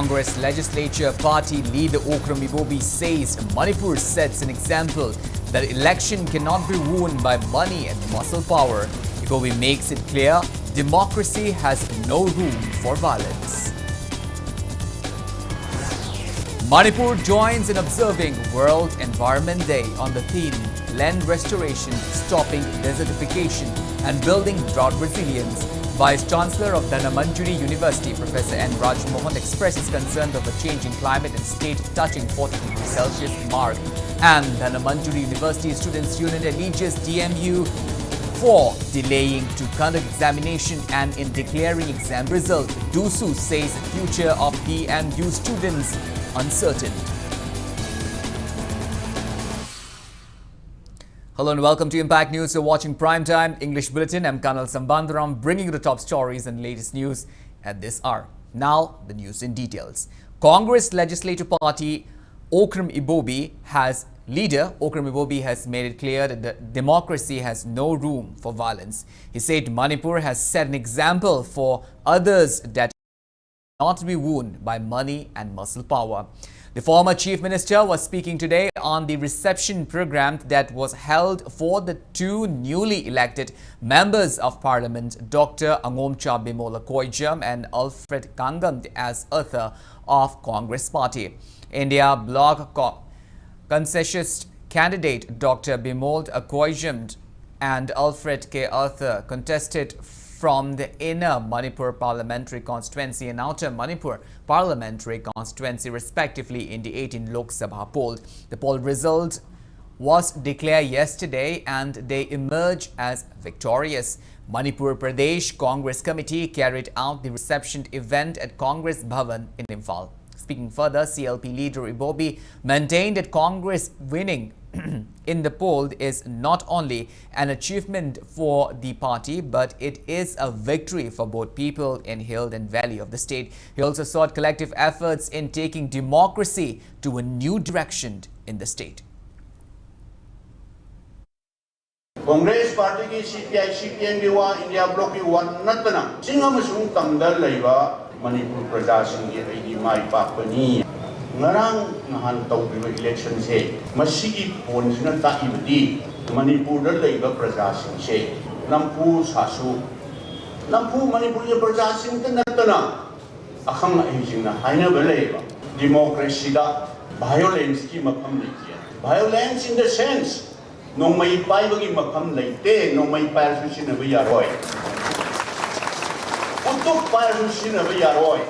Congress Legislature Party leader Okram Ibobi says Manipur sets an example that election cannot be won by money and muscle power. Ibobi makes it clear democracy has no room for violence. Manipur joins in observing World Environment Day on the theme Land Restoration, Stopping Desertification and Building Drought Resilience. Vice Chancellor of Dhanamanduri University, Professor N. Rajmohan, expresses concern over changing climate and state touching 40 degrees Celsius mark. And Dhanamanduri University Students' Union alleges DMU for delaying to conduct examination and in declaring exam result. DUSU says the future of DMU students uncertain. Hello and welcome to Impact News. You're watching Primetime English Bulletin. I'm KANEL SHAMBANDURAM, bringing you the top stories and latest news at this hour. Now, the news in details. Congress Legislative Party Okram Ibobi has made it clear that democracy has no room for violence. He said Manipur has set an example for others that not to be won by money and muscle power. The former Chief Minister was speaking today on the reception program that was held for the two newly elected members of Parliament, Dr. Angomcha Bimola Koijam and Alfred Kangam, as author of Congress Party. India Bloc Concessionist candidate Dr. Bimol Koijam and Alfred K. Arthur contested from the inner Manipur parliamentary constituency and outer Manipur parliamentary constituency respectively in the 18 Lok Sabha poll. The poll result was declared yesterday and they emerged as victorious. Manipur Pradesh Congress Committee carried out the reception event at Congress Bhavan in Imphal. Speaking further, CLP leader Ibobi maintained that Congress winning in the poll is not only an achievement for the party, but it is a victory for both people in hill and valley of the state. He also sought collective efforts in taking democracy to a new direction in the state. Congress Party ki CPI CPM biwa India Bloc ki wan natna singam sung tangdal laiba Manipur Praja sing ye ai mai pakpani ngarang nahan tawbiba election se masigi phone sina ta ibdi Manipur da laiba Praja sing se nampu sasu nampu Manipur ye Praja sing ta natna akhang ai sing na haina ba laiba democracy da violence ki mapham nei violence in the sense no mai pai bagi mapham leite no mai pai su sina ba yaroi utuk pai su sina ba yaroi.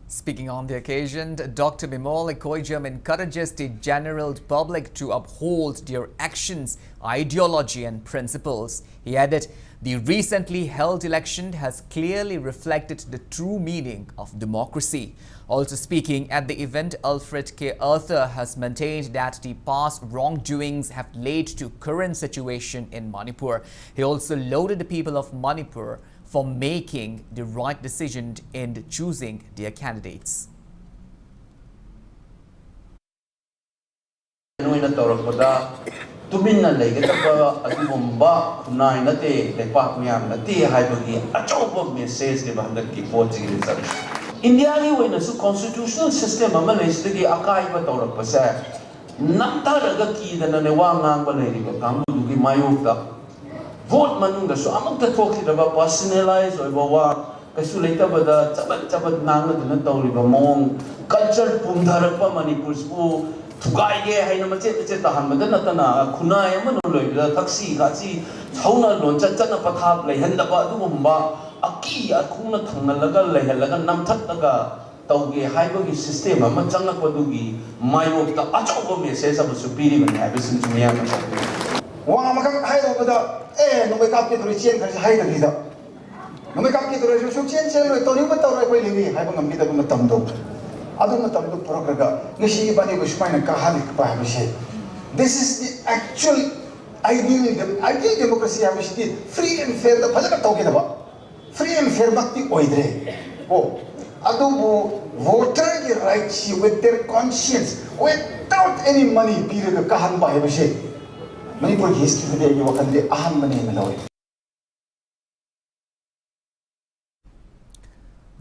Speaking on the occasion, Dr. Bimol Koijam encourages the general public to uphold their actions, ideology and principles. He added, the recently held election has clearly reflected the true meaning of democracy. Also speaking at the event, Alfred K. Arthur has maintained that the past wrongdoings have led to current situation in Manipur. He also lauded the people of Manipur for making the right decision in choosing their candidates. Tuminna legataba adumba kunai nate lepak myam nate haibagi achoba message de bandak ki forji result India li wena su constitutional system ama leistagi akai ba tawrak pasa namta raga ki dana ne wangang ba le ri ka du gi mayok vote manung su amang ta thokli da ba personalize oi ba wa kasu leita ba da chabat nang na tawri ba mong culture pumdharak pa Manipur su Tugai ge hai na macet tahan madan natana kunai ama no loi da taxi gachi chauna lon chat na pathap lei han da ba du bomba aki akuna thangna laga lei laga nam that daga tauge hai ba gi system ama changak pa du gi mayo ta achobo message ab supiri ban ha bisin chumya ma wa ma ka hai do da no me kap ke thori chen kha hai da gi da no me kap ke thori su chen chen loi to ni ba to roi poi li hai ba ngam gi da ma tam do this is the actual ideal democracy. Free and fair. Free and fair. Oh, voter rights with their conscience, without any money. Manipur history today, you can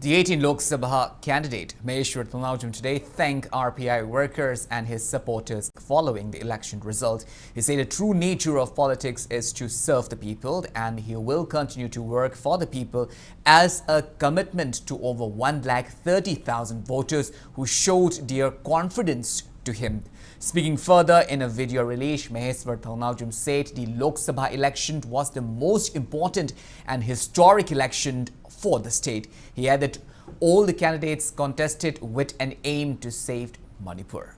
The 18 Lok Sabha candidate Maheshwar Thanawjam today thanked RPI workers and his supporters following the election result. He said the true nature of politics is to serve the people and he will continue to work for the people as a commitment to over 130,000 voters who showed their confidence to him. Speaking further in a video release, Maheshwar Thanawjam said the Lok Sabha election was the most important and historic election for the state. He added all the candidates contested with an aim to save Manipur.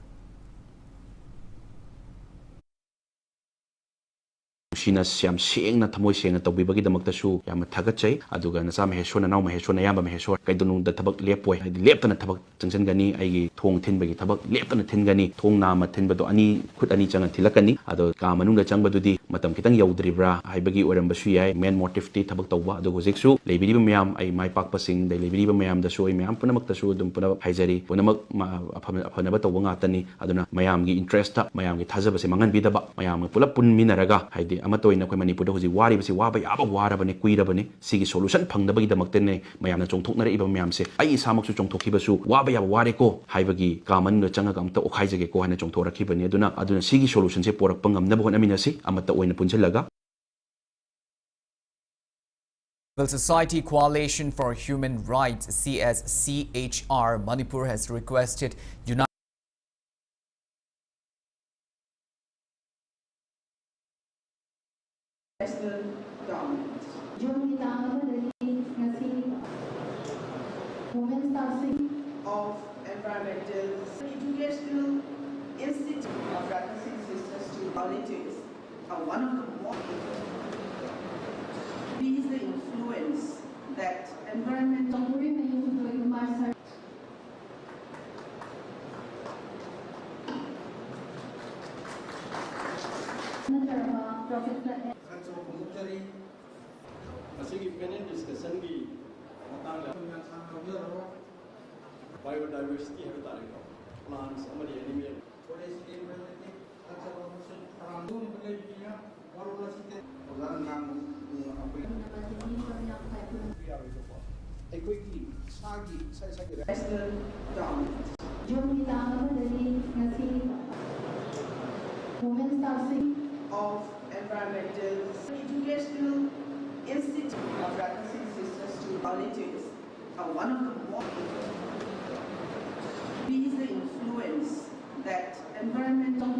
Shina Siam seeing na Tamei seeing at the Wibagi the Maktashu, Yamatagachay, Aduga, Nasam Heshona, now Maheshona, Yamba Maheshor, Kaidunu, the Tabak Lepoy, I leapt on a Tabak Tinsangani, I Tong Tinbagi Tabak, leapt on a Tingani, Tong Nama Tinbado, Ani, Kut Ani Chang and Tilakani, Ado Kamanunga Chambadudi, Matam Kitang Yaudribra, I begi or Embasui, Man Mortifti, Tabaktawa, the Gozixu, Labidi Miam, I my pack passing, the Labidi Miam, the show, Miam Punamaktashu, Dumpuna, Haizari, Punamak, Apanabata Wangatani, Aduna, Miami interest, Miami Tazabas, Mangan Bidaba, Miami Pulapun Minaraga, I did Amato in a Manipur, who is wari, Wabi, Abawara, Quidabani, Sigi solution, Pangabagi the Mactene, Mayam Jongtokna, even Miamse, I is Hamak Jongtokibasu, Wabi Awariko, Haibagi, Kaman, the Changam to Okaizako and Jongtora Kibani, Aduna Sigi solutions, Port Pangam, never Aminasi, Amata Wayne Punjelaga. Civil Society Coalition for Human Rights CSCHR Manipur has requested United of environmental educational institute of practicing sisters to politics are one of the more is the influence that environmental biodiversity plants, animal. Of environmental educational institute of practicing sisters to politics are one of the more is the influence that environmental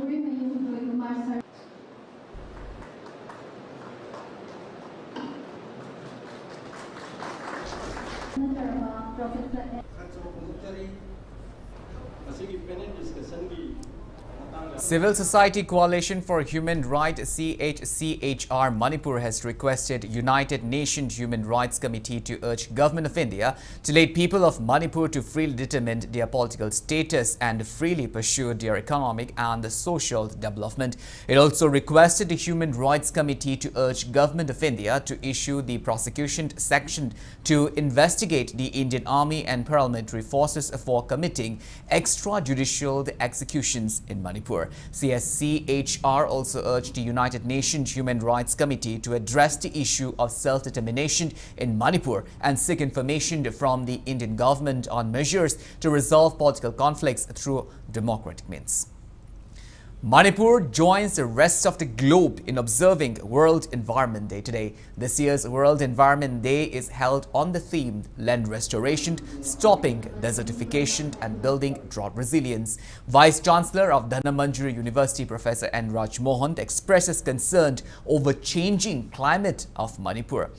Civil Society Coalition for Human Rights CHCHR Manipur has requested United Nations Human Rights Committee to urge Government of India to let people of Manipur to freely determine their political status and freely pursue their economic and social development. It also requested the Human Rights Committee to urge Government of India to issue the prosecution section to investigate the Indian Army and paramilitary forces for committing extrajudicial executions in Manipur. CSCHR also urged the United Nations Human Rights Committee to address the issue of self-determination in Manipur and seek information from the Indian government on measures to resolve political conflicts through democratic means. Manipur joins the rest of the globe in observing World Environment Day today. This year's World Environment Day is held on the theme Land Restoration, Stopping Desertification and Building Drought Resilience. Vice Chancellor of Dhannamanjari University, Professor N. Raj Mohan, expresses concern over changing climate of Manipur.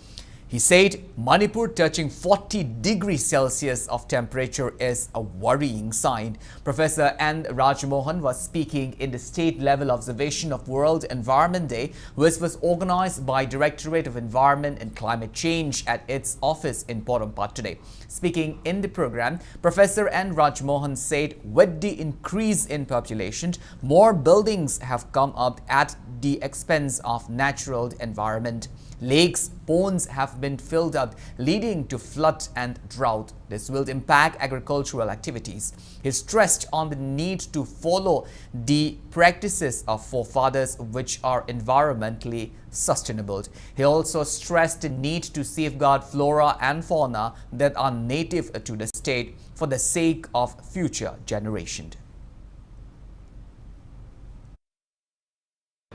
He said Manipur touching 40 degrees Celsius of temperature is a worrying sign. Professor N. Rajmohan was speaking in the state-level observation of World Environment Day, which was organized by Directorate of Environment and Climate Change at its office in Porompat today. Speaking in the program, Professor N. Rajmohan said with the increase in population, more buildings have come up at the expense of natural environment. Lakes, ponds have been filled up, leading to flood and drought. This will impact agricultural activities. He stressed on the need to follow the practices of forefathers which are environmentally sustainable. He also stressed the need to safeguard flora and fauna that are native to the state for the sake of future generations.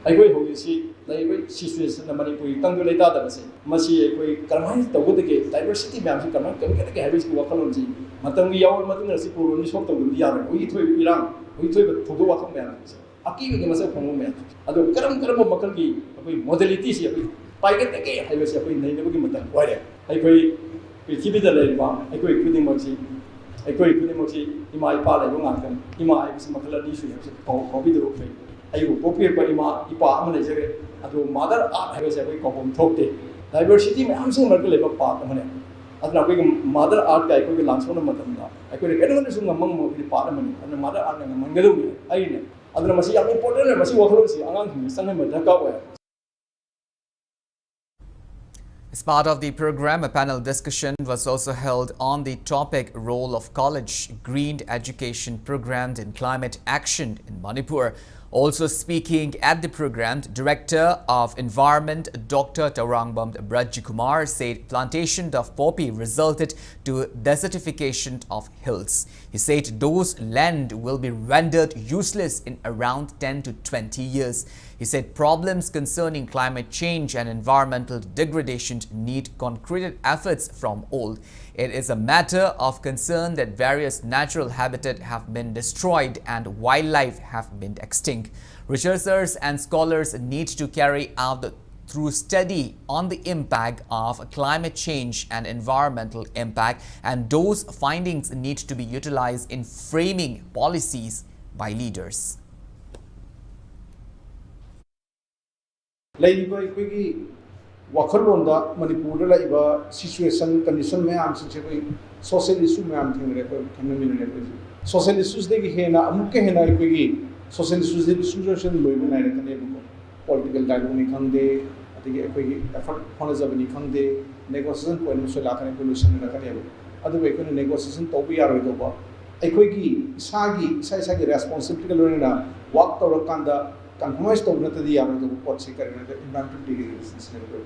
ꯑꯩꯈꯣꯏ ꯍꯧꯖꯤꯛꯁꯤ ꯂꯩꯔꯤꯕ situation ꯃꯅꯤꯄꯨꯔꯒꯤ ꯇꯪꯗꯨ ꯂꯩꯇꯥꯗꯕꯁꯤ ꯃꯁꯤ ꯑꯩꯈꯣꯏ ꯀꯔꯝꯍꯥꯏꯅ ꯇꯧꯒꯗꯒꯦ diversity ꯃꯌꯥꯝꯁꯤ ꯀꯔꯝꯍꯥꯏꯅ ꯇꯧꯒꯗꯒꯦ ꯍꯥꯏꯕꯁꯤ ꯋꯥꯈꯜꯂꯣꯟꯁꯤ ꯃꯇꯝꯒꯤ ꯌꯥꯎꯔꯕ ꯃꯇꯨꯡꯗ ꯁꯤ ꯄ꯭ꯔꯣꯕ꯭ꯂꯦꯝꯁꯤ ꯁꯣꯜꯕ ꯇꯧꯗꯕꯗꯤ ꯌꯥꯔꯣꯏ ꯍꯧꯖꯤꯛ ꯊꯣꯛꯏꯕ ꯏꯔꯥꯡ ꯍꯧꯖꯤꯛ ꯊꯣꯛꯏꯕ ꯊꯧꯗꯣꯛ ꯋꯥꯊꯣꯛ ꯃꯌꯥꯝꯁꯤ ꯑꯀꯤꯕꯒꯤ ꯃꯁꯛ ꯐꯪꯕ ꯃꯌꯥꯝ ꯑꯗꯣ ꯀꯔꯝꯕ ꯃꯈꯜꯒꯤ ꯑꯩꯈꯣꯏ ꯃꯣꯗꯦꯂꯤꯇꯤꯁꯤ ꯑꯩꯈꯣꯏ ꯄꯥꯏꯒꯗꯒꯦ ꯍꯥꯏꯕꯁꯤ ꯑꯩꯈꯣꯏ ꯅꯩꯅꯕꯒꯤ ꯃꯇꯝ ꯑꯣꯏꯔꯦ ꯑꯩꯈꯣꯏ ꯄ꯭ꯔꯤꯊꯤꯕꯤꯗ ꯂꯩꯔꯤꯕ ꯑꯩꯈꯣꯏ ꯈꯨꯗꯤꯡꯃꯛꯁꯤ ꯏꯃꯥ ꯏꯄꯥ ꯂꯩꯕ ꯉꯥꯛꯇꯅꯤ ꯏꯃꯥ ꯍꯥꯏꯕꯁꯤ ꯃꯈꯜ ꯑꯅꯤ ꯁꯨꯏ ꯍꯥꯏꯕꯁꯤ ꯀꯥꯎꯕꯤꯗꯕ ꯐꯩ ꯑꯩꯕꯨ ꯄꯣꯛꯄꯤꯔꯛꯄ ꯏꯃꯥ ꯏꯄꯥ ꯑꯃ ꯂꯩꯖꯔꯦ ꯑꯗꯣ ꯃꯥꯗꯔ ꯑꯥꯔꯠ ꯍꯥꯏꯕꯁꯦ ꯑꯩꯈꯣꯏ ꯀꯥꯎꯐꯝ ꯊꯣꯛꯇꯦ ꯗꯥꯏꯕꯔꯁꯤꯇꯤ ꯃꯌꯥꯝꯁꯤꯡ ꯃꯔꯛꯇ ꯂꯩꯕ ꯄꯥꯔꯠ ꯑꯃꯅꯦ ꯑꯗꯨꯅ ꯑꯩꯈꯣꯏꯒꯤ ꯃꯥꯗꯔ ꯑꯥꯔꯠꯀ ꯑꯩꯈꯣꯏꯒꯤ ꯂꯥꯟꯁꯣꯟꯕ ꯃꯇꯝꯗ ꯑꯩꯈꯣꯏꯅ ꯀꯩꯗꯧꯅꯁꯨ ꯉꯝꯃꯛꯄꯒꯤ ꯄꯥꯔꯠ ꯑꯃꯅꯤ ꯑꯗꯨꯅ ꯃꯥꯗꯔ ꯑꯥꯔꯠꯅ ꯉꯝꯍꯟꯒꯗꯧꯅꯤ ꯑꯩꯅ ꯑꯗꯨꯅ ꯃꯁꯤ ꯌꯥꯝ ꯏꯝꯄꯣꯔꯇꯦꯟ ꯑꯣꯏ ꯃꯁꯤ ꯋꯥꯈꯜꯂꯣꯟꯁꯤ ꯑꯉꯥꯡꯁꯤꯡꯗ ꯆꯪꯍꯟꯕ dharkar ꯑꯣꯏ. As part of the program, a panel discussion was also held on the topic Role of College Green Education Programmed in Climate Action in Manipur. Also speaking at the program, Director of Environment Dr. Tarangbam Brajkumar said plantation of poppy resulted to desertification of hills. He said those land will be rendered useless in around 10 to 20 years. He said problems concerning climate change and environmental degradation need concrete efforts from all. It is a matter of concern that various natural habitats have been destroyed and wildlife have been extinct. Researchers and scholars need to carry out through study on the impact of climate change and environmental impact, and those findings need to be utilized in framing policies by leaders. Wakalonda Manipur laiba situation condition mayam sinche social issue mayam thengre ko khammin social issues de hena amuke hena ko social issues de solution loiba nai rakane ko political dialogue ni khangde adigi ko effort honajabani khangde negotiation point so lakane solution rakane adu ko negotiation to bi yaroi do ba aikoi gi isagi responsibility lorena work to rakanda compromise to na tadi yaroi do pot se karena environmental degradation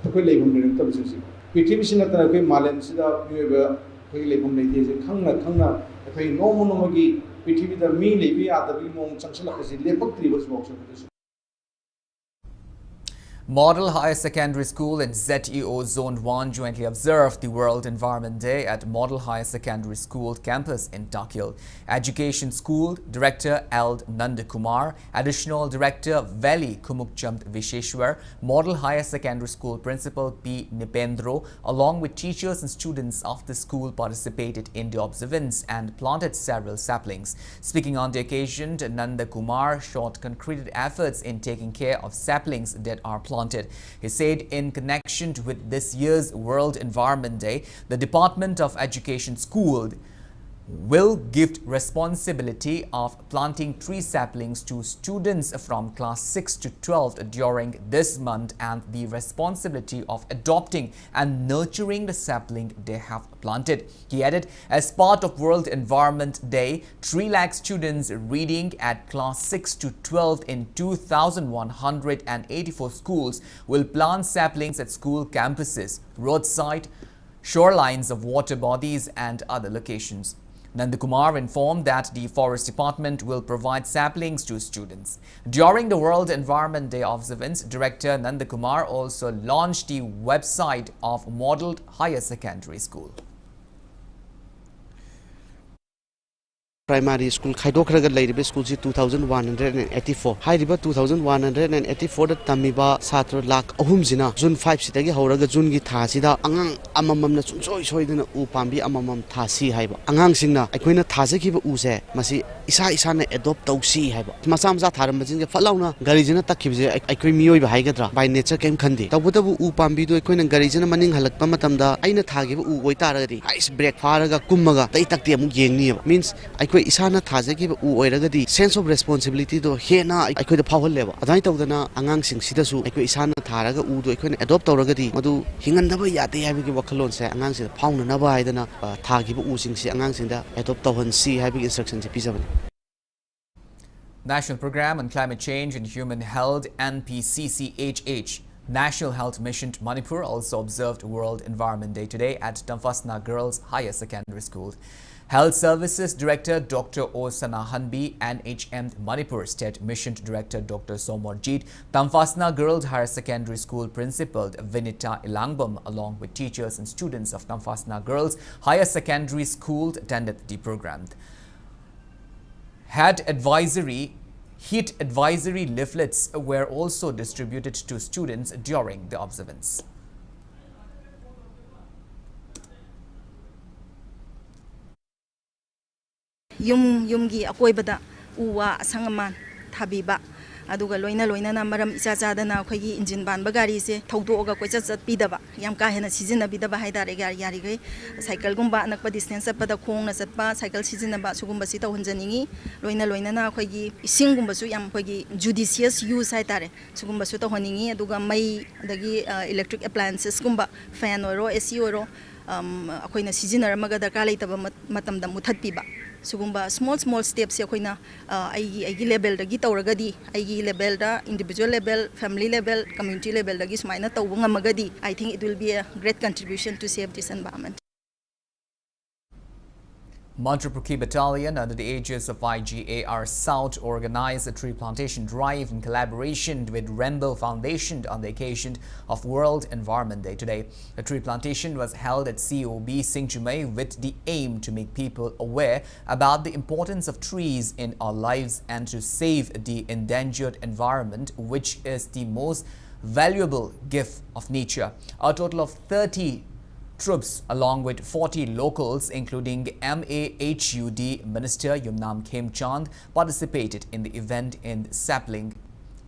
तो कोई लेगुम नहीं तब जैसे पृथ्वी से न तरह कोई मालूम सीधा कोई लेगुम नहीं थी जैसे खंगना कोई नोमो की पृथ्वी द मी लेबी आदमी मोंग चंचला किसी लेपक त्रिवस box Model Higher Secondary School and ZEO Zone 1 jointly observed the World Environment Day at Model Higher Secondary School campus in Takil. Education School Director L. Nandakumar, Additional Director Veli Kumukchand Visheshwar, Model Higher Secondary School Principal P. Nipendro, along with teachers and students of the school participated in the observance and planted several saplings. Speaking on the occasion, Nandakumar showed concrete efforts in taking care of saplings that are planted. He said in connection with this year's World Environment Day, the Department of Education School will give responsibility of planting tree saplings to students from class 6 to 12 during this month and the responsibility of adopting and nurturing the sapling they have planted. He added, as part of World Environment Day, 3 lakh students reading at class 6 to 12 in 2,184 schools will plant saplings at school campuses, roadside, shorelines of water bodies and other locations. Nandakumar informed that the Forest Department will provide saplings to students. During the World Environment Day observance, Director Nandakumar also launched the website of Model Higher Secondary School. Primary school Khaidokraga Lady School 2184. High 2184 the Tamiba Satra Lak Ahumzina, June 5 Sitagi Horaga Jungi Tasida, Angang Amamam Soy Soy Upambi Amamam Tasi Haiba. Angang Singna, Aquina Tazaki Uze, Masi isana adopt tausi haiba masam sa tharam bajin ke falauna gari jina takhibje aikoi miyoi ba haigadra by nature kem khandi tawbutabu u pambi do koina gari jina maning halakpa matamda aina thagi u oi taragadi ice break faraga kummaga tai takti amu yengni means aikoi isana thajagi u oiragadi sense of responsibility do hena aikoi da phawal leba adai tawdana angang sing sida su aikoi isana tharaga u do aikoi adopt tawragadi madu hingandaba yate haibigi wakhalon se angang se phawna na ba haidana thagi u sing si angang sing da adopt tawhan si haibigi instruction se pijabani. National Program on Climate Change and Human Health (NPCCHH) National Health Mission Manipur also observed World Environment Day today at Tamfasna Girls Higher Secondary School. Health Services Director Dr. Osana Hanbi, NHM Manipur State Mission Director Dr. Somorjit, Tamfasna Girls Higher Secondary School Principal Vinita Ilangbam, along with teachers and students of Tamfasna Girls Higher Secondary School attended the program. Heat advisory leaflets were also distributed to students during the observance. Yumgi akoibada uwa sangaman thabiba aduga loina na maram icha chadana khoi engine ban bagari se thaudoga koi chat pidaba yam ka hena sizina bidaba haidare yari gai cycle gumba anakpa distance pada khong na chatpa cycle sizina ba sugumba si tawhanjaningi loina na khoi ising gumba su yam khoi judicious use haitare sugumba su tawhaningi aduga mai dagi electric appliances gumba fan oro AC oro akoina sizina ramaga darka leitaba matamda muthatpiba sugumba small steps akoina aigi level dagi tawragadi aigi level da individual level family level community level dagi sumaina tawbu ngamagadi I think it will be a great contribution to save this environment. Manipur Battalion, under the aegis of IGAR South, organized a tree plantation drive in collaboration with Rainbow Foundation on the occasion of World Environment Day today. The tree plantation was held at COB Singchumei with the aim to make people aware about the importance of trees in our lives and to save the endangered environment, which is the most valuable gift of nature. A total of 30 troops along with 40 locals including MAHUD Minister Yumnam Khemchand participated in the event and sapling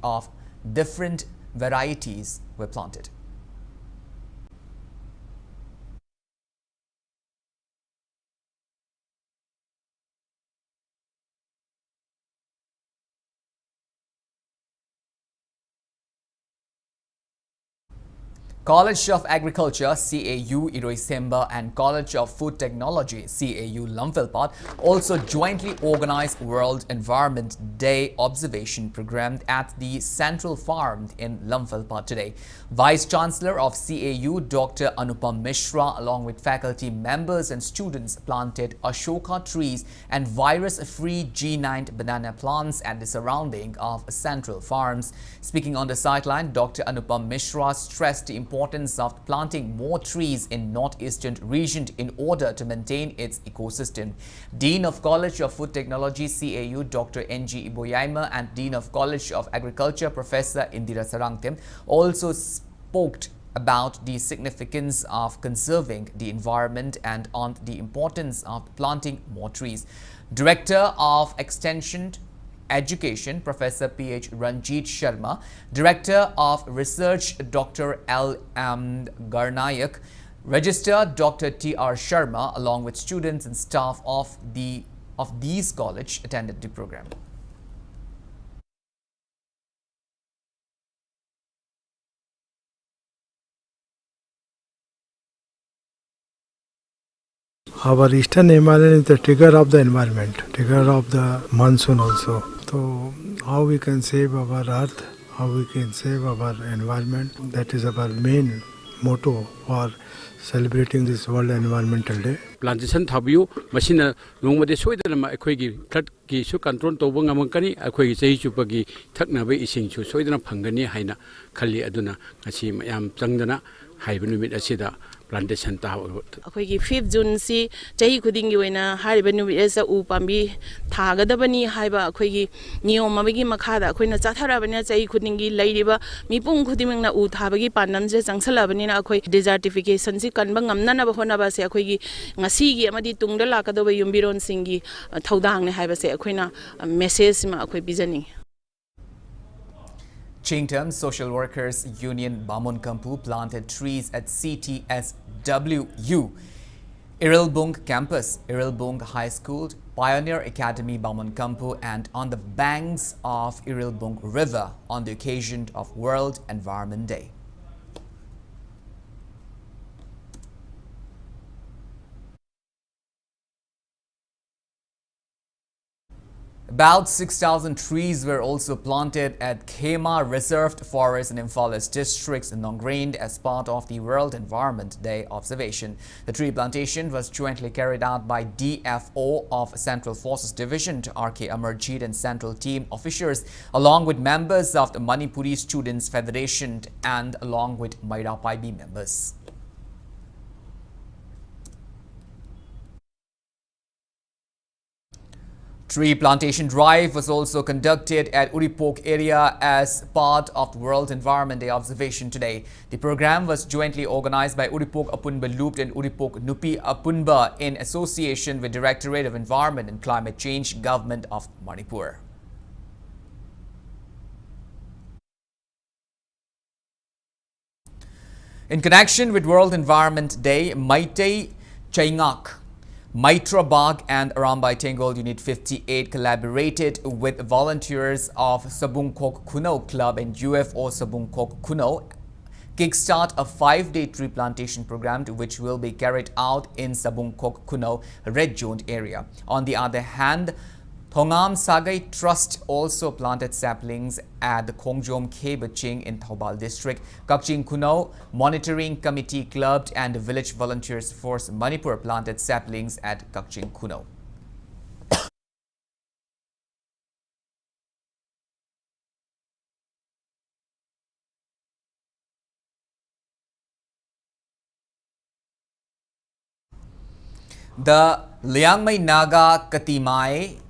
of different varieties were planted. College of Agriculture CAU Iroisemba and College of Food Technology CAU Lamphilpat also jointly organized World Environment Day observation program at the Central Farm in Lamphilpat today. Vice Chancellor of CAU Dr. Anupam Mishra along with faculty members and students planted Ashoka trees and virus-free G9 banana plants at the surrounding of Central Farms. Speaking on the sideline, Dr. Anupam Mishra stressed the importance of planting more trees in northeastern region in order to maintain its ecosystem. Dean of College of Food Technology CAU Dr. NG Iboyaima and Dean of College of Agriculture Professor Indira Sarangtem also spoke about the significance of conserving the environment and on the importance of planting more trees. Director of Extension Education, Professor P.H. Ranjit Sharma, Director of Research, Dr. L. M. Garnayak, Registrar Dr. T.R. Sharma, along with students and staff of these college attended the program. Our eastern Himalayan is the trigger of the environment, trigger of the monsoon also. So how we can save our earth, how we can save our environment, that is our main motto for celebrating this World Environmental Day. Plantation thabiu machine nongmade soidana akhoi flood ki su control toba ngamangkani akhoi chei chupagi thakna be ising chu soidana phangani haina khali aduna ngasi mayam changdana ꯍꯥꯏꯕ ꯅꯨꯃꯤꯠ ꯑꯁꯤꯗ plantation ta ꯑꯩꯈꯣꯏꯒꯤ 5th June ꯁꯤ ꯆꯍꯤ ꯈꯨꯗꯤꯡꯒꯤ ꯑꯣꯏꯅ ꯍꯥꯏꯔꯤꯕ ꯅꯨꯃꯤꯠ ꯑꯁꯤꯗ ꯎ ꯄꯥꯝꯕꯤ ꯊꯥꯒꯗꯕꯅꯤ ꯍꯥꯏꯕ ꯑꯩꯈꯣꯏꯒꯤ ꯅꯤꯌꯣꯝ ꯑꯃꯒꯤ ꯃꯈꯥꯗ ꯑꯩꯈꯣꯏꯅ ꯆꯠꯊꯔꯕꯅꯤꯅ ꯆꯍꯤ ꯈꯨꯗꯤꯡꯒꯤ ꯂꯩꯔꯤꯕ ꯃꯤꯄꯨꯝ ꯈꯨꯗꯤꯡꯃꯛꯅ ꯎ ꯊꯥꯕꯒꯤ ꯄꯥꯟꯗꯝꯁꯦ ꯆꯪꯁꯜꯂꯕꯅꯤꯅ ꯑꯩꯈꯣꯏ ꯗꯤꯖꯔꯇꯤꯐꯤꯀꯦꯁꯟꯁꯤ ꯀꯟꯕ ꯉꯝꯅꯅꯕ ꯍꯣꯠꯅꯕꯁꯦ ꯑꯩꯈꯣꯏꯒꯤ ꯉꯁꯤꯒꯤ ꯑꯃꯗꯤ ꯇꯨꯡꯗ ꯂꯥꯛꯀꯗꯕ ꯌꯨꯝꯕꯤꯔꯣꯟꯁꯤꯡꯒꯤ ꯊꯧꯗꯥꯡꯅꯦ ꯍꯥꯏꯕꯁꯦ ꯑꯩꯈꯣꯏꯅ ꯃꯦꯁꯦꯖ ꯑꯃ ꯑꯩꯈꯣꯏ ꯄꯤꯖꯅꯤꯡꯉꯤ. Chingtam Social Workers Union Bamun Kampu planted trees at CTSWU Irilbung Campus, Irilbung High School, Pioneer Academy Bamun Kampu, and on the banks of Irilbung River on the occasion of World Environment Day. About 6,000 trees were also planted at Khema Reserved Forest in Imphalis districts in Nongrain as part of the World Environment Day observation. The tree plantation was jointly carried out by DFO of Central Forces Division, RK Amarjeet, and Central Team officers, along with members of the Manipuri Students Federation and along with Maira Paibi members. Tree plantation drive was also conducted at Uripok area as part of the World Environment Day observation today. The program was jointly organized by Uripok Apunba Loop and Uripok Nupi Apunba in association with Directorate of Environment and Climate Change, Government of Manipur. In connection with World Environment Day, Maitei Chaingak, Maitra Bagh and Arambai Tengol Unit 58 collaborated with volunteers of Sabungkok Kuno Club and UFO Sabungkok Kuno kickstart a 5-day tree plantation program which will be carried out in Sabungkok Kuno red zoned area. On the other hand, Thongam Sagai Trust also planted saplings at the Kongjom Kebaching in Thobal District. Kakching Kuno Monitoring Committee Club and the Village Volunteers Force Manipur planted saplings at Kakching Kuno. The Liangmai Naga Katimai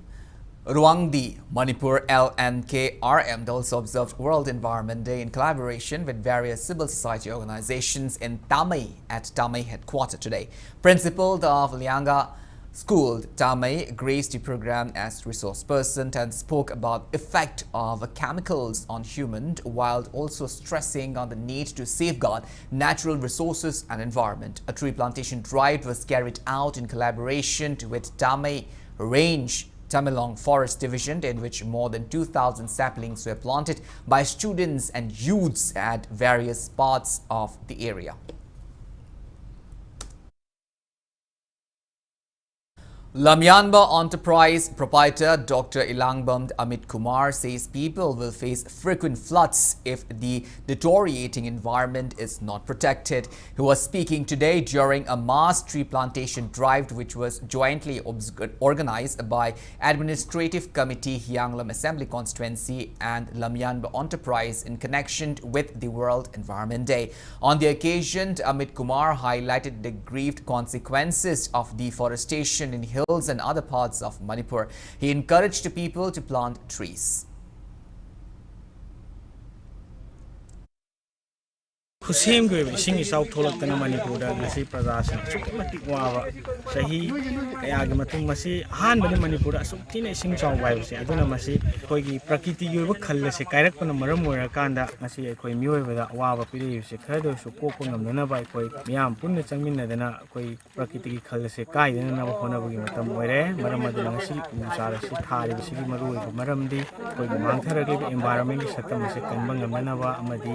Ruangdi Manipur LNKRM also observed World Environment Day in collaboration with various civil society organizations in Tamei at Tamei headquarters today. Principal of Lianga School, Tamei graced the program as resource person and spoke about effect of chemicals on humans while also stressing on the need to safeguard natural resources and environment. A tree plantation drive was carried out in collaboration with Tamei Range Tamelong Forest Division, in which more than 2,000 saplings were planted by students and youths at various parts of the area. Lamyanba Enterprise proprietor Dr. Ilangbam Amit Kumar says people will face frequent floods if the deteriorating environment is not protected. He was speaking today during a mass tree plantation drive which was jointly organized by Administrative Committee Hyanglam Assembly Constituency and Lamyanba Enterprise in connection with the World Environment Day. On the occasion, Amit Kumar highlighted the grieved consequences of deforestation in hills and other parts of Manipur. He encouraged people to plant trees. खुसेम के इसिंग इसाउ थोलक्तना मणिपुर दा ngasi प्रजासन सुकमति वावा सही कया के मतुंग मसी हान बने मणिपुर असुक्तिने इसिंग चाव वाइबसे अदुना मसी कोइगी प्रकृति योब खल्लसे कायरकपन मरम मोरा कांदा ngasi कोइ मियोयबदा वावा पिरेयसे खरदो सु कोको ngमना बाय कोइ मियाम पुन्ने चंगमिनदना कोइ प्रकृति की खल्लसे कायदना नब होनबगी मतम ओइरे मरम मदना ngasi उसारसे थारिबसिगी मरुयब मरमदी कोइ मांगथरगे एनवायरनमेंट की सत्तमसे कनबा ngमनाबा अमदी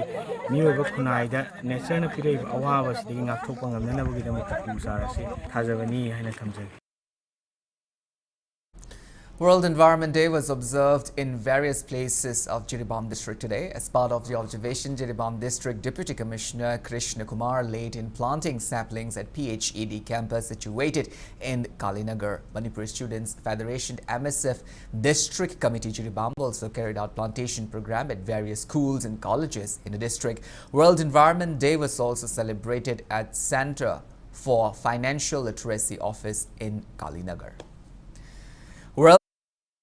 मियोयब खुनाइदा nature पिरेब अवाबसिदगी ngakthokpa ngamnanabagidamata pusaarase thajabani haina thamjagi. World Environment Day was observed in various places of Jiribam district today. As part of the observation, Jiribam district Deputy Commissioner Krishna Kumar laid in planting saplings at PHED campus situated in Kalinagar. Manipur Students Federation MSF District Committee Jiribam also carried out plantation program at various schools and colleges in the district. World Environment Day was also celebrated at Center for Financial Literacy Office in Kalinagar. World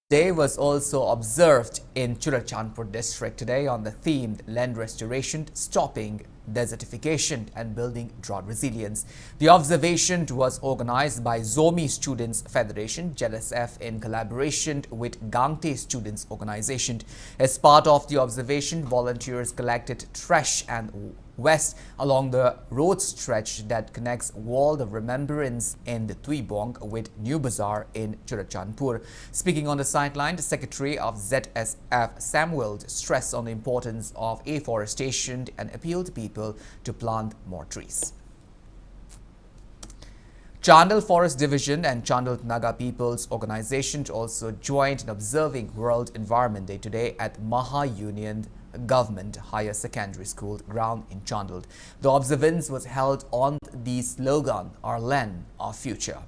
Day was also observed in Churachandpur district today on the theme Land Restoration, Stopping Desertification and Building Drought Resilience. The observation was organized by Zomi Students Federation, JLSF, in collaboration with Gangte Students Organization. As part of the observation, volunteers collected trash and waste along the road stretch that connects Wall of Remembrance in the Tuibong with New Bazaar in Churachandpur. Speaking on the sideline, the Secretary of ZSF, Samuel, stressed on the importance of afforestation and appealed to people to plant more trees. Chandal Forest Division and Chandal Naga People's Organization also joined in observing World Environment Day today at Maha Union Government Higher Secondary School ground in Chandal. The observance was held on the slogan, Our Land, Our Future.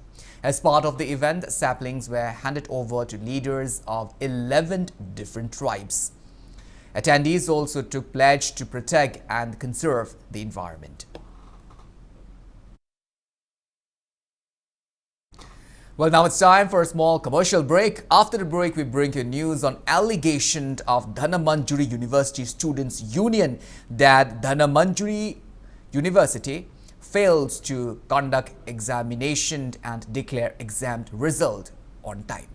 As part of the event, saplings were handed over to leaders of 11 different tribes. Attendees also took pledge to protect and conserve the environment. Well, now it's time for a small commercial break. After the break, we bring you news on allegation of Dhanamanjuri University Students' Union that Dhanamanjuri University fails to conduct examination and declare exam result on time.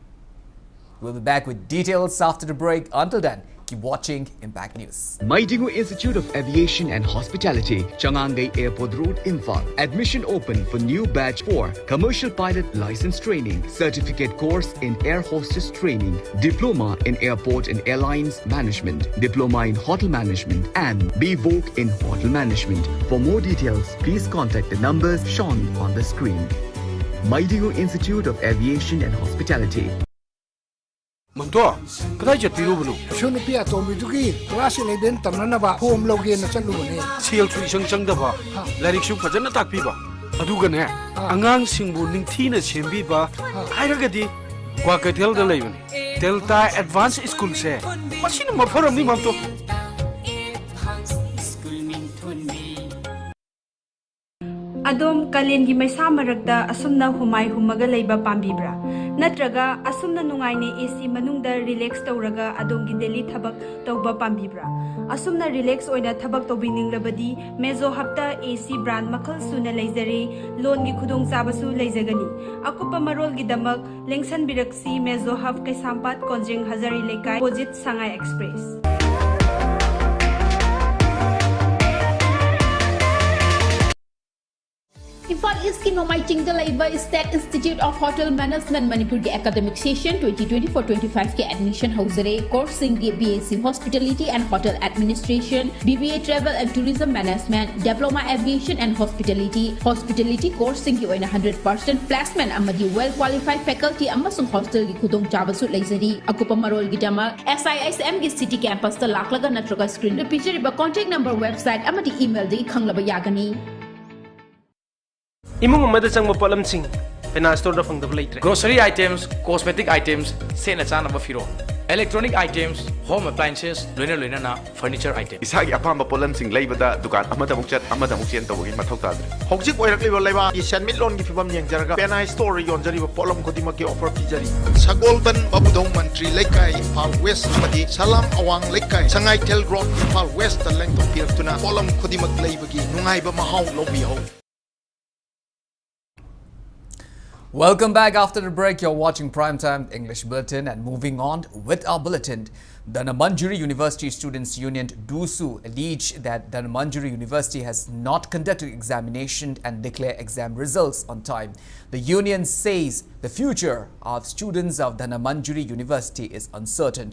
We'll be back with details after the break. Until then, keep watching Impact News. Maidingu Institute of Aviation and Hospitality, Changangai Airport Road, Imphal. Admission open for new batch 4. Commercial Pilot License Training, Certificate Course in Air Hostess Training, Diploma in Airport and Airlines Management, Diploma in Hotel Management and BVoc in Hotel Management. For more details, please contact the numbers shown on the screen. Maidingu Institute of Aviation and Hospitality. Manto, kadai jatirubuno. Shunupia tomiduki, class 11 tamnanaba, home loge na chalubane. Sial chu isang changdaba, larik su phajana takpiba. Adugane, angang singbu ningthina sembiba, hairagadi kwa kaithel da leibani. Delta Advanced School se. Masina mafaram ni manto. Adom kalen gi maisa maragda asumna humai humaga leiba pambibra natraga asumna nungaine AC manungda relax tawraga adom gi daily thabak tawba pambibra asumna relax oina thabak tawbining labadi mezo hapta AC brand makhal suna leizare loan gi khudong chabasu leizagani akupa marol gi damak lengsan biraksi mezo haf kai sampat konjeng hazari lekai opposite Sangai Express. Imphal East ki Nomai Chingda Laiba State Institute of Hotel Management Manipur ki academic session 2024-25 ke admission hausare course singi BAC Hospitality and Hotel Administration, BBA Travel and Tourism Management, Diploma Aviation and Hospitality, Hospitality course singi oina 100% placement amadi well qualified faculty amasung hostel gi khudong chabasu leizari akupa marol gi dama SISM gi city campus ta laklaga natraga screen the picture ba contact number website amadi email di khanglaba yagani. Imung umada chang mapalam sing pena store da phangdab leitre grocery items, cosmetic items, sena chana ba firo, electronic items, home appliances, loina na furniture items. Isagi apamba polam sing leibada dukan amada mukchat amada mukchen tawgi mathau tadre hojik oirak leiba leiba isan milon gi fibam yengjaraga pena store yonjari ba polam kodima ki offer pijari sagolban babudong mantri lekai Imphal West amadi salam awang lekai sangai tel road Imphal West ta lengtong piaktuna polam kodima leiba gi nungai ba mahau lobi ho. Welcome back after the break. You're watching Primetime English Bulletin and moving on with our bulletin. Dhanamanjuri University Students' Union DUSU allege that Dhanamanjuri University has not conducted examination and declare exam results on time. The union says the future of students of Dhanamanjuri University is uncertain.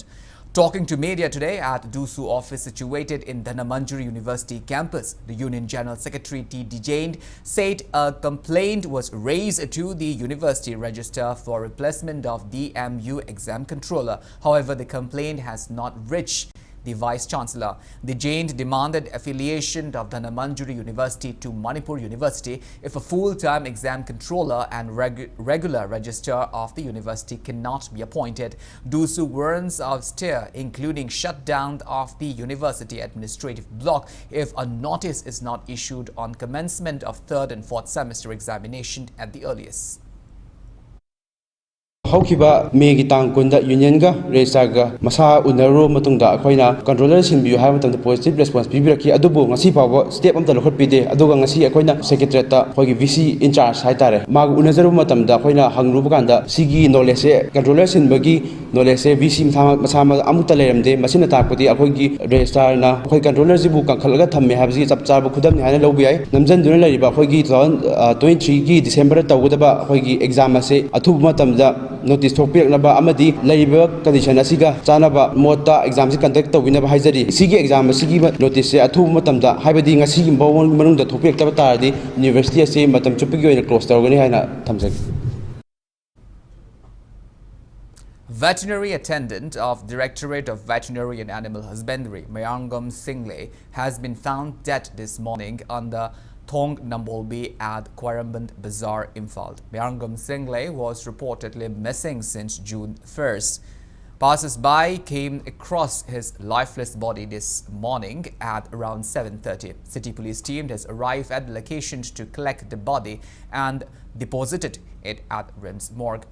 Talking to media today at DUSU office situated in Dhanamanduri University campus, the Union General Secretary T. Dejained said a complaint was raised to the university register for replacement of DMU exam controller. However, the complaint has not reached the Vice-Chancellor. Dejained demanded affiliation of Dhanamanduri University to Manipur University if a full-time exam controller and regular registrar of the university cannot be appointed. DUSU warns of stir, including shutdown of the university administrative block if a notice is not issued on commencement of 3rd and 4th semester examination at the earliest. Haukiba Megi Tang Kunda Union ga Resaga Masa Unaro Matunda Akoina controller Sinbu have the positive response Bibiraki Adubo Ngasi Power step on the Hotpide Aduga Ngasi Akoina Secretary Hogi VC in charge Haitare Mag Unazaru Matamda Koina Hangrubanda Sigi Nolese controller Sinbagi Nolese VC Masama Amutalemde Masina Tapoti Akogi Restar na Hoi controller Zibu Kalaga Tame have the Zapsabu Kudam Hana Lobi Namzan Dunaliba Hogi 23 December Tawudaba Hogi examase Atu Matamda notice topic naba amadi laiba condition asiga chanaba mota exam si conduct tawina ba haijari sigi exam sigi notice athu matamda haibadi ngasi gi bawon manungda topic taba taradi university ase matam chupigi oina close tawgani haina thamjag. Veterinary attendant of Directorate of Veterinary and Animal Husbandry, Mayangam Single, has been found dead this morning on the Thong Nambolbi at Quaramband Bazaar, Imphal. Mayangam Single was reportedly missing since June 1st. Passers-by came across his lifeless body this morning at around 7:30. City police team has arrived at the location to collect the body and deposited it at RIMS morgue.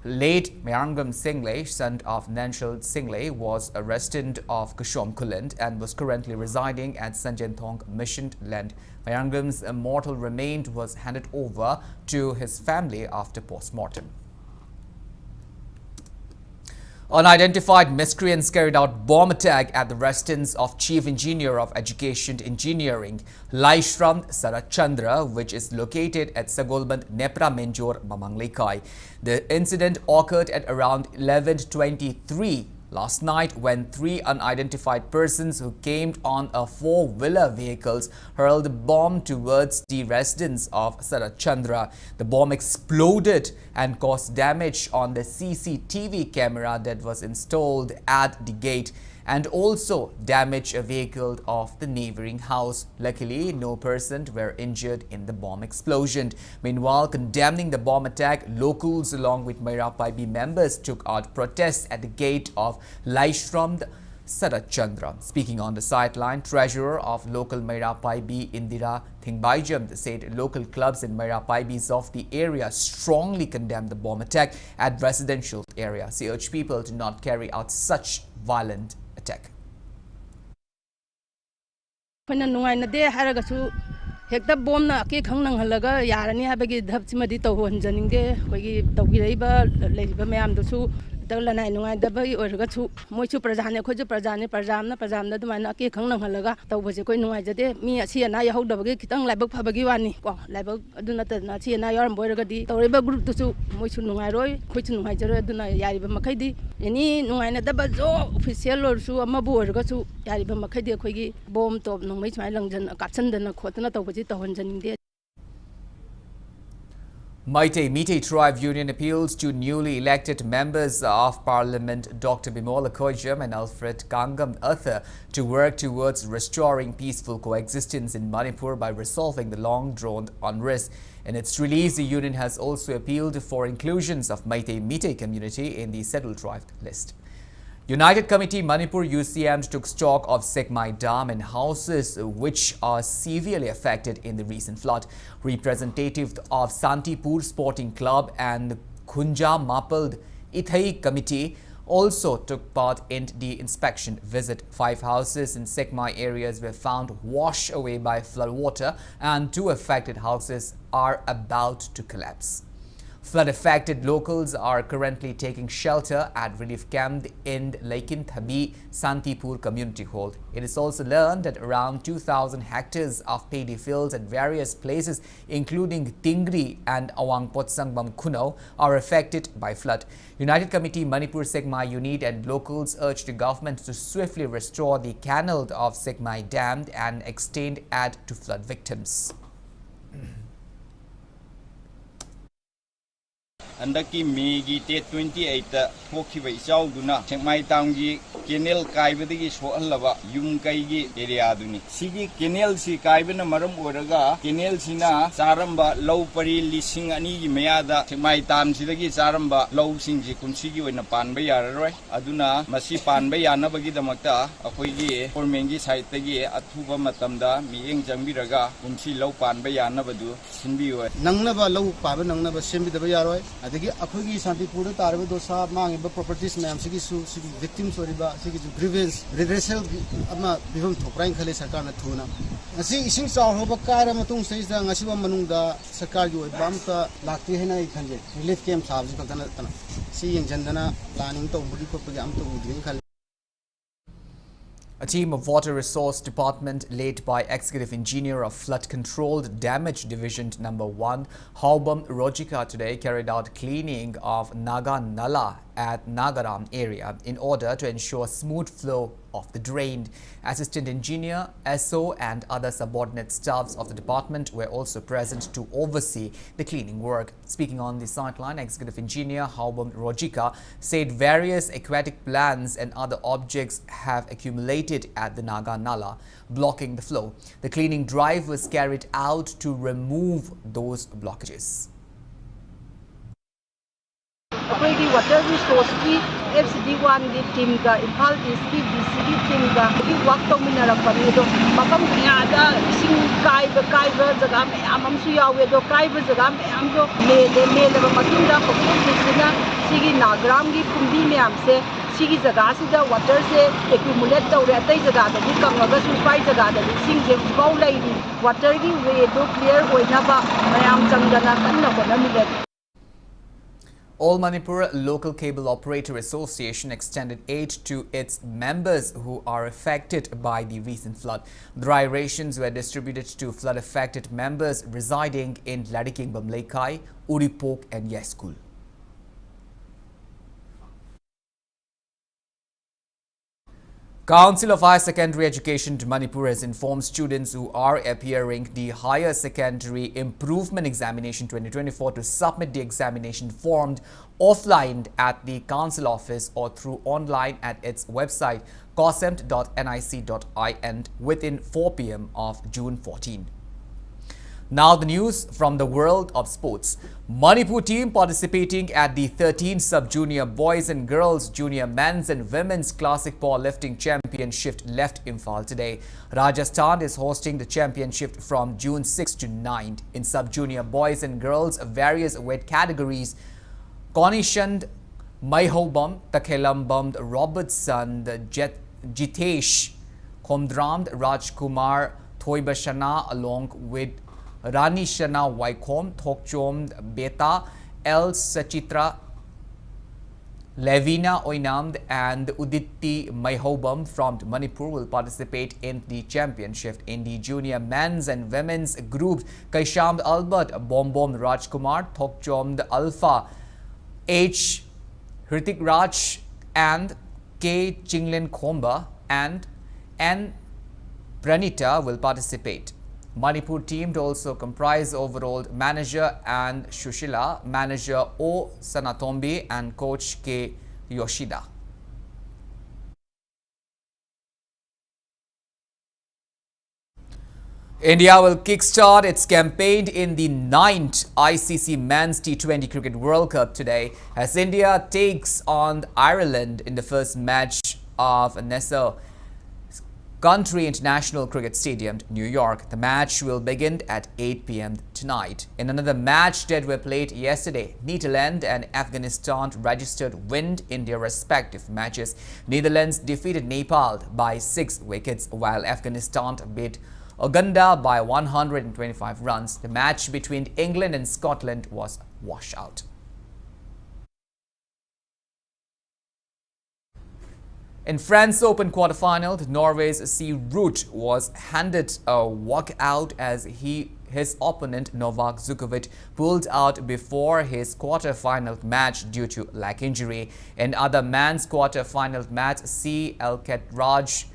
Late Mayangam Single, son of Nanshal Single, was a resident of Kushom Kuland and was currently residing at Sanjan Thong Mission Land. Mayangam's mortal remains was handed over to his family after post-mortem. Unidentified miscreants carried out bomb attack at the residence of Chief Engineer of Education Engineering, Laishram Sarachandra, which is located at Sagolband, Nepra Menjor, Mamanglekai. The incident occurred at around 11:23 last night when 3 unidentified persons who came on a 4-wheeler vehicles hurled a bomb towards the residence of Sarachandra. The bomb exploded and caused damage on the CCTV camera that was installed at the gate and also damaged a vehicle of the neighboring house. Luckily, no persons were injured in the bomb explosion. Meanwhile, condemning the bomb attack, locals along with Maira Paibi members took out protests at the gate of Laishram Sarachandra. Speaking on the sideline, treasurer of local Maira Paibi, Indira Thingbaijam, said local clubs and Maira Paibis of the area strongly condemned the bomb attack at residential area. She urged people to not carry out such violent attack. Hekta bomb na ke khang nang halaga yarani habagi dhap chimadi to honjaninge koi tawgiraiba leiba mayam dosu dawlanai nungai dabai orga chu moichu prajane khoju prajamna dumana ke khang nang halaga tawbaje koi nungai jade mi asi ana ya hawdabagi kitang laibak phabagi wani ko laibak aduna ta na chi ana yaram boiraga di tawriba group dosu moichu nungai roi khoichu nungai jaro aduna yariba makhaidi yani nungai na daba jo official orsu ama bo orga chu yariba makhaidi khoigi bomb top nungmai chmai langjan kapchandana khotna tawbaje Meitei Meitei Tribe Union appeals to newly elected members of Parliament Dr. Bimola Kojam and Alfred Kangam Arthur to work towards restoring peaceful coexistence in Manipur by resolving the long-drawn unrest. In its release, the union has also appealed for inclusions of Meitei Meitei community in the settled tribe list. United Committee Manipur UCM took stock of Sekmai Dam and houses which are severely affected in the recent flood. Representatives of Santipur Sporting Club and Khunja Mapald Ithai Committee also took part in the inspection visit. 5 houses in Sekmai areas were found washed away by floodwater and 2 affected houses are about to collapse. Flood-affected locals are currently taking shelter at relief camp in Laikin Thabi Santipur Community Hall. It is also learned that around 2,000 hectares of paddy fields at various places, including Tingri and Awang Potsangbam Kuno, are affected by flood. United Committee Manipur Segmai unit and locals urged the government to swiftly restore the KANEL of Segmai Dam and extend aid to flood victims. Andaki Megi Tate 28 Hokiva Isauduna, Segmai Tangi, KANEL Kaibadi Soalava, Yum Kaigi area Duni. Sigi KANEL Si Kaibana Maram Uraga, KANEL Sina, Saramba, Low Pari, Lising Ani Meada, Segmai Tam Sidagi Saramba, Low Singi Kunsigi in a Panbaya, Aduna, Masi Panbaya Nabagi the Mata, Akoigi, or Mengi Saitagi, Atuba Matamda, Miing Jambiraga, Kunsi Low Panbaya Nabadu, Simbi, Nangnaba Low Pabananga Simbi the Bayaro. ಅದಕ್ಕೆ ಅಪ್ಪಗಿ Shantipura ತಾರವೆ dosa ಮಾಂಗಿಬ properties ma'am ಸಿಗಿ victims ಓರಿಬಾ ಸಿಗಿ grievance redressal ಅಮ್ಮ ಬಿಭಮ್ ಥೋಪ್ರಾइन ಖಲೆ ಸರ್ಕಾರನ ಥೂನ ngasi ising chaw hoba kaira matung seisa ngasi wa manungda sarkar gi oiba amta lakti hena I khanje relief camp sabji patana tana si yengjandana planning to budi ko pagi amta udrin khale. A team of Water Resource Department led by Executive Engineer of Flood Controlled Damage Division No. 1, Haubam Rojika today carried out cleaning of Naga Nala at Nagaram area in order to ensure smooth flow of the drain. Assistant Engineer, SO and other subordinate staffs of the department were also present to oversee the cleaning work. Speaking on the sideline, Executive Engineer Haubam Rojika said various aquatic plants and other objects have accumulated at the Naga Nala, blocking the flow. The cleaning drive was carried out to remove those blockages. अखोई water resource की FCD1 की team का Imphal east की DCD team का work तौमिनरपने दो मफम कयादा इसिंग cab जगह मैम अमसु यावे दो काइब जगह मैम दो मेलबा मतुंदा पपुलसिना सिगी नागराम की कुंबी मैम से सिगी जगह सिदा वाटर से एक्यूमुलेट तौरे अतै जगह दि कंगगा सुपाई जगह दि इसिंग जे बाउ लैरी वाटर की वे दो क्लियर होइनाबा मैम चंगदना कन्ना होनमिले. All Manipur Local Cable Operator Association extended aid to its members who are affected by the recent flood. Dry rations were distributed to flood-affected members residing in Ladikingbam Laikai, Uripok and Yeskul. Council of Higher Secondary Education to Manipur has informed students who are appearing the Higher Secondary Improvement Examination 2024 to submit the examination form offline at the council office or through online at its website cosemt.nic.in within 4 p.m. of June 14. Now the news from the world of sports. Manipur team participating at the 13th Sub-Junior Boys and Girls Junior Men's and Women's Classic Powerlifting Championship left Imphal today. Rajasthan is hosting the championship from June 6 to 9. In Sub-Junior Boys and Girls various weight categories, Konishand Maihobam, Takhelambam Robertson, Jitesh Komdram, Rajkumar Thoibashana along with Rani Shana Waikom, Thokchom Beta, El Sachitra, Levina Oinamd and Uditti Maihobam from Manipur will participate in the championship. In the junior men's and women's groups, Kaishamd Albert, Bombom Rajkumar, Thokchomd Alpha, H. Hrithik Raj and K. Chinglin Khomba and N. Pranita will participate. Manipur team to also comprise overall manager and Shushila, manager O. Sanatombi and coach K. Yoshida. India will kickstart its campaign in the 9th ICC Men's T20 Cricket World Cup today as India takes on Ireland in the first match of Nassau Country International Cricket Stadium, New York. The match will begin at 8 p.m. tonight. In another match that were played yesterday, Netherlands and Afghanistan registered win in their respective matches. Netherlands defeated Nepal by 6 wickets, while Afghanistan beat Uganda by 125 runs. The match between England and Scotland was wash out. In France Open quarterfinal, Norway's C. Root was handed a walkout as his opponent Novak Djokovic pulled out before his quarterfinal match due to leg injury. In other men's quarterfinal match, C. Alcaraz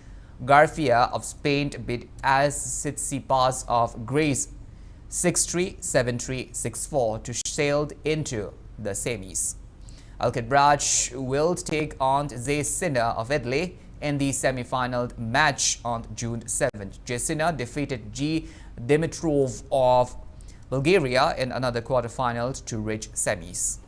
Garcia of Spain beat Tsitsipas of Greece 6-3, 7-3, 6-4 to sail into the semis. Alcaraz will take on Jay Sinner of Italy in the semi-final match on June 7th. Jay Sinner defeated G. Dimitrov of Bulgaria in another quarterfinal to reach semis.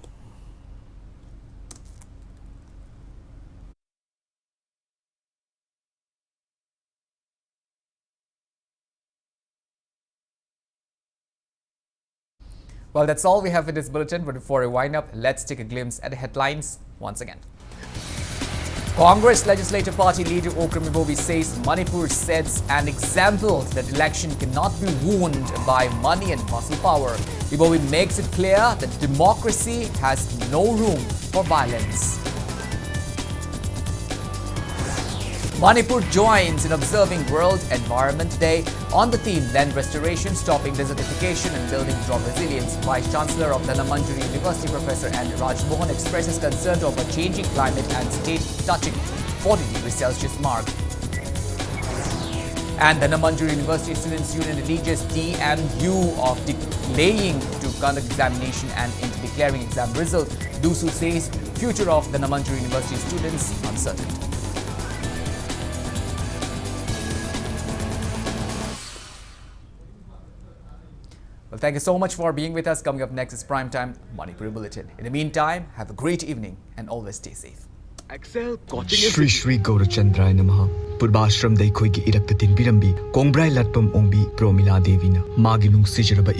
Well, that's all we have for this bulletin, but before we wind up, let's take a glimpse at the headlines once again. Congress Legislative Party leader Okram Ibobi says Manipur sets an example that election cannot be won by money and muscle power. Ibobi makes it clear that democracy has no room for violence. Manipur joins in observing World Environment Day on the theme Land Restoration, Stopping Desertification and Building Job Resilience. Vice Chancellor of Dhanamanduri University, Professor N. Rajmohan, expresses concern over changing climate and state touching 40 degrees Celsius mark. And Dhanamanduri University Students' Union alleges DMU of delaying to conduct examination and into declaring exam results. Dusu says future of Dhanamanduri University students uncertain. Well, thank you so much for being with us. Coming up next is Primetime Manipur Bulletin. In the meantime, have a great evening and always stay safe. Excel coaching Shri Shri Gaurachandra Namaha Purbashram Dai Khoi gi irak tin birambi Kongbrai Latpam Ongbi Promila Devi na Magi nung sijaraba